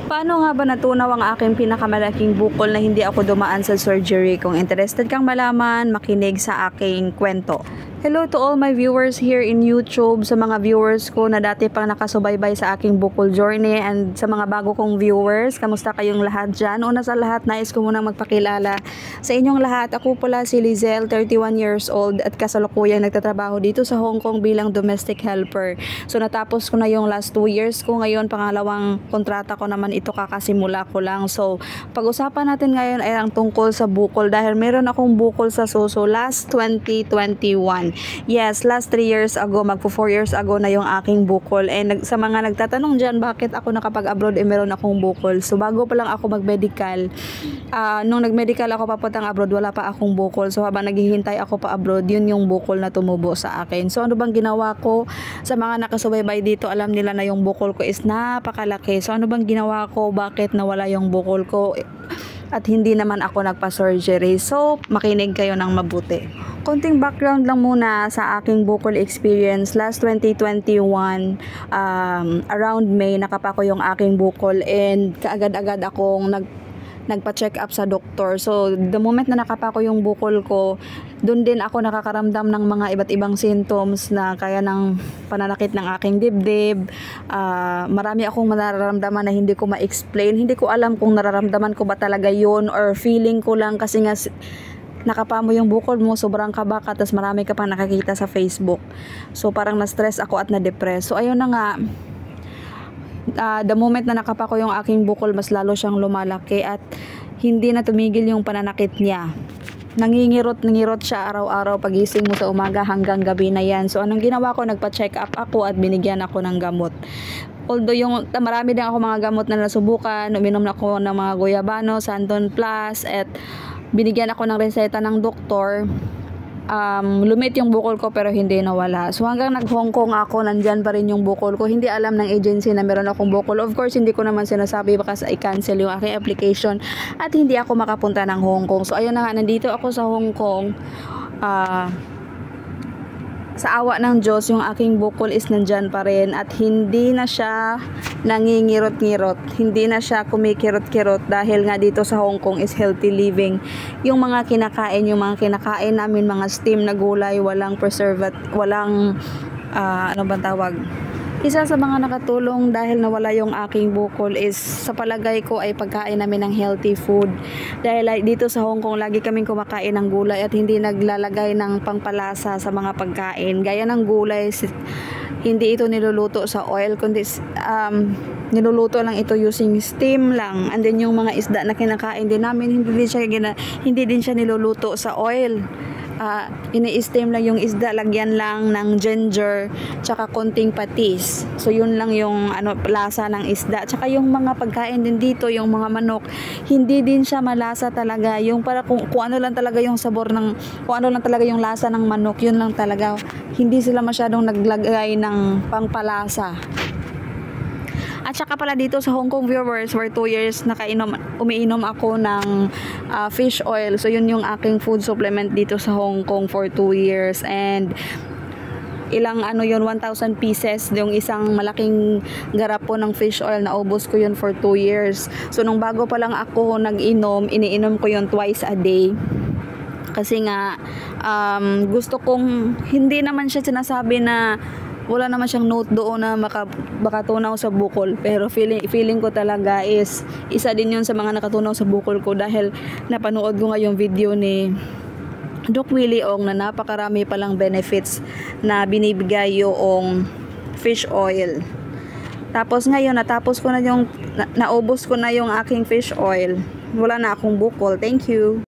Paano nga ba natunaw ang aking pinakamalaking bukol na hindi ako dumaan sa surgery? Kung interested kang malaman, makinig sa aking kwento. Hello to all my viewers here in YouTube, sa mga viewers ko na dati pang nakasubaybay sa aking bukol journey, and sa mga bago kong viewers, kamusta kayong lahat dyan? Una sa lahat, nais ko munang magpakilala sa inyong lahat. Ako pala si Lizelle, 31 years old at kasalukuyang nagtatrabaho dito sa Hong Kong bilang domestic helper. So natapos ko na yung last 2 years ko, ngayon pangalawang kontrata ko naman ito, kakasimula ko lang. So pag-usapan natin ngayon ay ang tungkol sa bukol, dahil meron akong bukol sa suso last 2021. Yes, last 3 years ago, magpo 4 years ago na yung aking bukol. And sa mga nagtatanong dyan, bakit ako nakapag-abroad meron akong bukol? So bago pa lang ako mag-medical, nung nag-medical ako papuntang abroad, wala pa akong bukol. So habang naghihintay ako pa abroad, yun yung bukol na tumubo sa akin. So ano bang ginawa ko? Sa mga nakasubaybay dito, alam nila na yung bukol ko is napakalaki. So ano bang ginawa ko? Bakit nawala yung bukol ko? At hindi naman ako nagpa-surgery. So makinig kayo ng mabuti. Konting background lang muna sa aking bukol experience. Last 2021, around May, nakapako yung aking bukol, and kaagad-agad akong nagpa-check up sa doktor. So the moment na nakapako yung bukol ko, doon din ako nakakaramdam ng mga iba't ibang symptoms na kaya ng pananakit ng aking dibdib. Marami akong nararamdaman na hindi ko ma-explain. Hindi ko alam kung nararamdaman ko ba talaga yun or feeling ko lang, kasi nga nakapamo yung bukol mo, sobrang kaba ka, tapos marami ka pang nakakita sa Facebook. So parang na-stress ako at na-depress. So ayun na nga, the moment na nakapako yung aking bukol, mas lalo siyang lumalaki at hindi na tumigil yung pananakit niya. Nangingirot siya araw-araw, pagising mo sa umaga hanggang gabi na yan. So anong ginawa ko, nagpa-check up ako at binigyan ako ng gamot. Although marami din ako mga gamot na nasubukan, uminom na ako ng mga Goyabano, Santon Plus, at binigyan ako ng reseta ng doktor. Lumit yung bukol ko pero hindi nawala. So hanggang nag-Hong Kong ako, nandyan pa rin yung bukol ko. Hindi alam ng agency na meron akong bukol. Of course, hindi ko naman sinasabi baka i-cancel yung aking application at hindi ako makapunta ng Hong Kong. So ayun na nga, nandito ako sa Hong Kong. Sa awa ng Diyos, yung aking bukol is nandyan pa rin at hindi na siya nangingirot-ngirot, hindi na siya kumikirot-kirot, dahil nga dito sa Hong Kong is healthy living. Yung mga kinakain namin, mga steam na gulay, walang walang ano bang tawag? Isa sa mga nakatulong dahil nawala yung aking bukol is, sa palagay ko, ay pagkain namin ng healthy food. Dahil dito sa Hong Kong, lagi kaming kumakain ng gulay at hindi naglalagay ng pangpalasa sa mga pagkain. Gaya ng gulay, hindi ito niluluto sa oil, kundi niluluto lang ito using steam lang. And then yung mga isda na kinakain din namin, hindi din siya niluluto sa oil. Ini-steam lang yung isda, lagyan lang ng ginger tsaka konting patis. So yun lang yung lasa ng isda. Tsaka yung mga pagkain din dito, yung mga manok, hindi din siya malasa talaga. Yung para kung ano lang talaga yung sabor ng, kung ano lang talaga yung lasa ng manok, yun lang talaga. Hindi sila masyadong naglagay ng pangpalasa. At saka pala dito sa Hong Kong, viewers, for 2 years umiinom ako ng fish oil. So yun yung aking food supplement dito sa Hong Kong for 2 years. And ilang 1,000 pieces yung isang malaking garapon ng fish oil, na ubos ko yun for 2 years. So nung bago pa lang ako iniinom ko yun twice a day. Kasi nga gusto kong, hindi naman siya sinasabi na wala naman siyang note doon na makatunaw sa bukol, pero feeling ko talaga is isa din yun sa mga nakatunaw sa bukol ko, dahil napanood ko nga yung video ni Doc Willie Ong na napakarami palang benefits na binibigay yung fish oil. Tapos ngayon, naubos ko na yung aking fish oil, wala na akong bukol. Thank you.